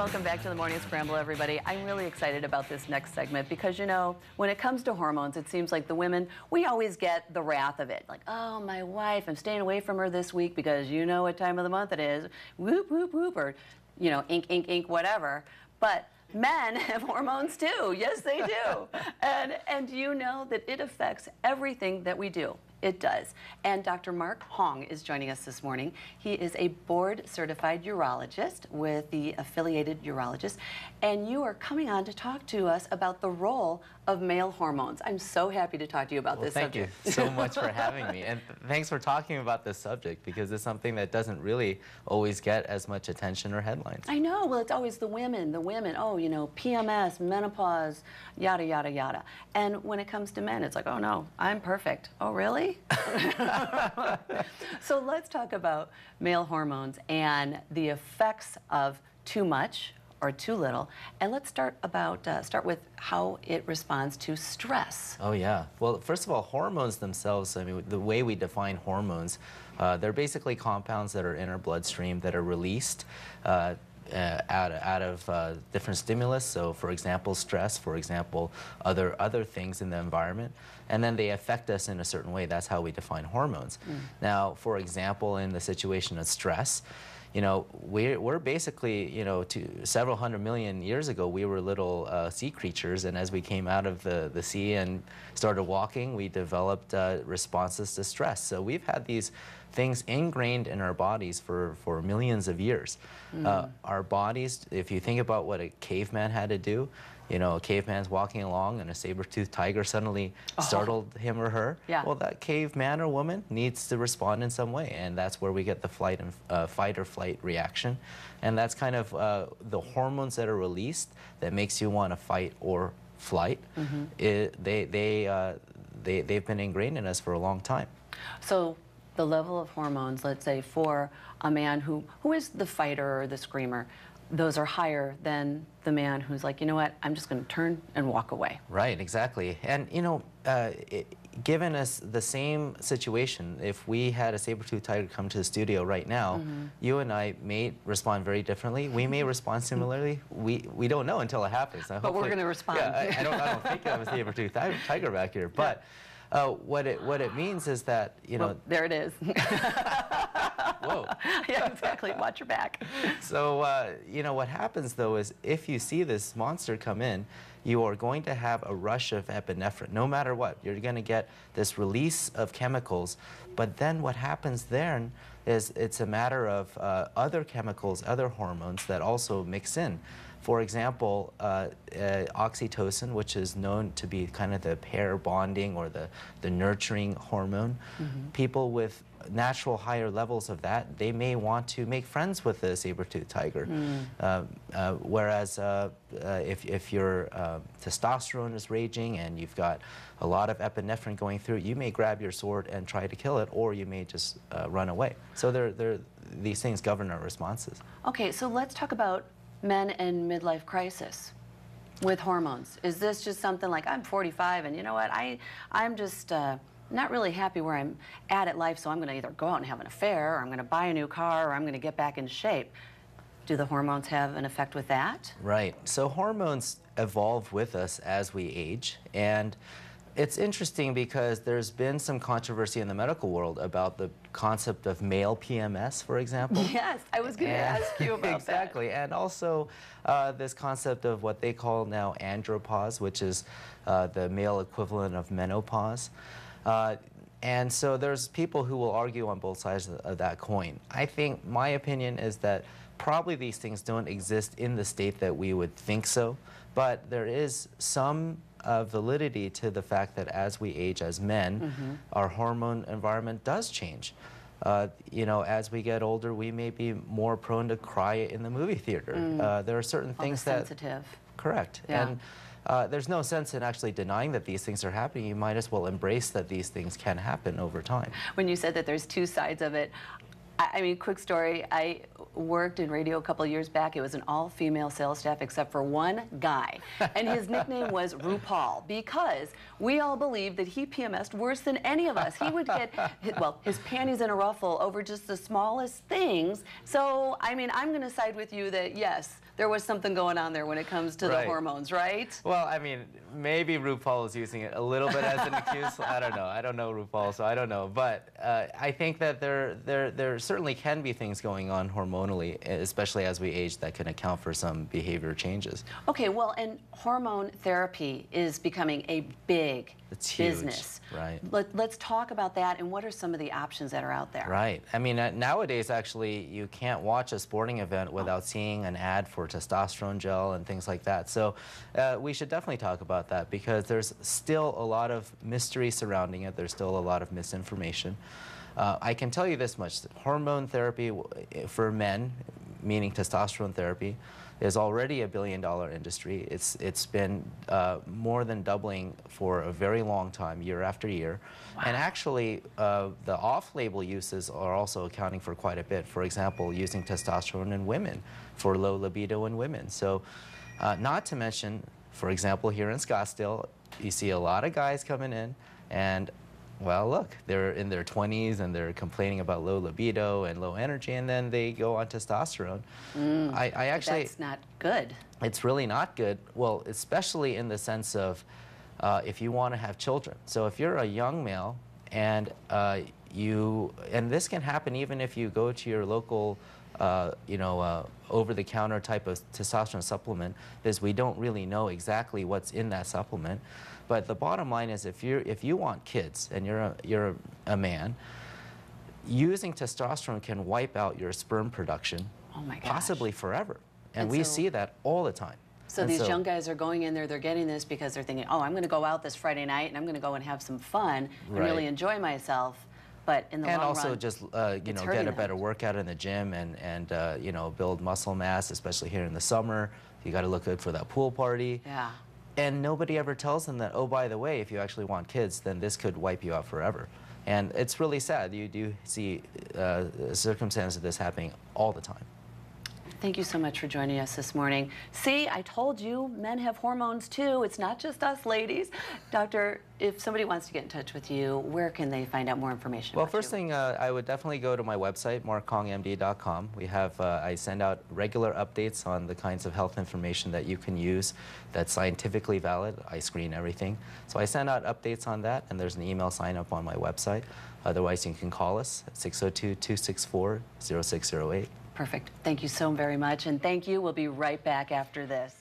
Welcome back to the Morning Scramble, everybody. I'm really excited about this next segment because, you know, when it comes to hormones, it seems like the women, we always get the wrath of it. Like, oh, my wife, I'm staying away from her this week because you know what time of the month it is. Whoop, whoop, whoop, or, you know, ink, ink, ink, whatever. But men have hormones too. Yes, they do. And you know that it affects everything that we do. It does. And Dr. Mark Hong is joining us this morning. He is a board-certified urologist with the Affiliated Urologists, and you are coming on to talk to us about the role of male hormones. I'm so happy to talk to you about this subject. Thank you so much for having me, and thanks for talking about this subject because it's something that doesn't really always get as much attention or headlines. I know. Well, it's always the women. Oh, you know, PMS, menopause, yada, yada, yada. And when it comes to men, it's like, oh, no, I'm perfect. Oh, really? So let's talk about male hormones and the effects of too much or too little, and let's start with how it responds to stress. Oh yeah. Well, first of all, hormones themselves, I mean, the way we define hormones, they're basically compounds that are in our bloodstream that are released out of different stimulus. So, for example, stress. For example, other things in the environment, and then they affect us in a certain way. That's how we define hormones. Now, for example, in the situation of stress, you know, we're basically, you know, several hundred million years ago, we were little sea creatures, and as we came out of the sea and started walking, we developed responses to stress. So we've had these things ingrained in our bodies for millions of years. Our bodies, if you think about what a caveman had to do, you know, a caveman's walking along and a saber-toothed tiger suddenly startled him or her. Yeah. Well, that caveman or woman needs to respond in some way, and that's where we get the fight or flight reaction. And that's kind of the hormones that are released that makes you want to fight or flight. They've been ingrained in us for a long time. So the level of hormones, let's say, for a man who is the fighter or the screamer, those are higher than the man who's like, you know what, I'm just going to turn and walk away. Right, exactly. And, you know, given us the same situation, if we had a saber-toothed tiger come to the studio right now, you and I may respond very differently. We may respond similarly. We don't know until it happens. But we're going to respond. Yeah, I don't think of a saber-toothed tiger back here. But what it means is that, you know... Well, there it is. Whoa. Yeah, exactly. Watch your back. So, you know, what happens, though, is if you see this monster come in, you are going to have a rush of epinephrine. No matter what, you're going to get this release of chemicals. But then what happens then is it's a matter of other chemicals, other hormones that also mix in. For example, oxytocin, which is known to be kind of the pair bonding or the nurturing hormone. People with natural higher levels of that, they may want to make friends with the saber-toothed tiger. Whereas if your testosterone is raging and you've got a lot of epinephrine going through, you may grab your sword and try to kill it, or you may just run away. So these things govern our responses. Okay, so let's talk about men in midlife crisis with hormones. Is this just something like, I'm 45 and you know what, I'm just not really happy where I'm at life, so I'm going to either go out and have an affair, or I'm going to buy a new car, or I'm going to get back in shape. Do the hormones have an effect with that? Right. So hormones evolve with us as we age, and it's interesting because there's been some controversy in the medical world about the concept of male PMS, for example. Yes, I was going to ask you about exactly. And also this concept of what they call now andropause, which is the male equivalent of menopause. And so there's people who will argue on both sides of that coin. I think my opinion is that probably these things don't exist in the state that we would think so, but there is some validity to the fact that as we age as men, our hormone environment does change. You know, as we get older, we may be more prone to cry in the movie theater. There are certain things that... sensitive. Correct. Yeah. And there's no sense in actually denying that these things are happening. You might as well embrace that these things can happen over time. When you said that there's two sides of it, I mean, quick story, I worked in radio a couple of years back. It was an all-female sales staff except for one guy. And his nickname was RuPaul because we all believed that he PMS'd worse than any of us. He would get, well, his panties in a ruffle over just the smallest things. So, I mean, I'm going to side with you that, yes, there was something going on there when it comes to the Right. hormones, right? Well, I mean, maybe RuPaul is using it a little bit as an excuse. I don't know. I don't know RuPaul, so I don't know. But I think that there certainly can be things going on hormonally, especially as we age, that can account for some behavior changes. Okay, well, and hormone therapy is becoming a big It's huge, business. right? Let's talk about that, and what are some of the options that are out there? Right. I mean, nowadays, actually, you can't watch a sporting event without seeing an ad for testosterone gel and things like that. So we should definitely talk about that, because there's still a lot of mystery surrounding it. There's still a lot of misinformation. I can tell you this much: hormone therapy for men, meaning testosterone therapy, is already a billion-dollar industry. It's been more than doubling for a very long time, year after year. Wow. And actually, the off-label uses are also accounting for quite a bit. For example, using testosterone in women for low libido in women. So not to mention, for example, here in Scottsdale, you see a lot of guys coming in and, well, look, they're in their 20s and they're complaining about low libido and low energy, and then they go on testosterone. I actually... That's not good. It's really not good. Well, especially in the sense of if you want to have children. So if you're a young male and and this can happen even if you go to your local over-the-counter type of testosterone supplement, is we don't really know exactly what's in that supplement. But the bottom line is, if you want kids and you're a man, using testosterone can wipe out your sperm production, Oh my gosh. possibly forever. And And we so- see that all the time. So And these young guys are going in there, they're getting this because they're thinking, oh, I'm going to go out this Friday night and I'm going to go and have some fun and really Right. enjoy myself. But in the and long also run, just it's get hurting a them. better workout in the gym and build muscle mass, especially here in the summer. You got to look good for that pool party. Yeah. And nobody ever tells them that, oh, by the way, if you actually want kids, then this could wipe you out forever. And it's really sad. You do see circumstances of this happening all the time. Thank you so much for joining us this morning. See, I told you, men have hormones too. It's not just us ladies. Doctor, if somebody wants to get in touch with you, where can they find out more information Well, about first you? thing, I would definitely go to my website, markkongmd.com. We have, I send out regular updates on the kinds of health information that you can use that's scientifically valid. I screen everything. So I send out updates on that, and there's an email sign up on my website. Otherwise, you can call us at 602-264-0608. Perfect. Thank you so very much. And thank you. We'll be right back after this.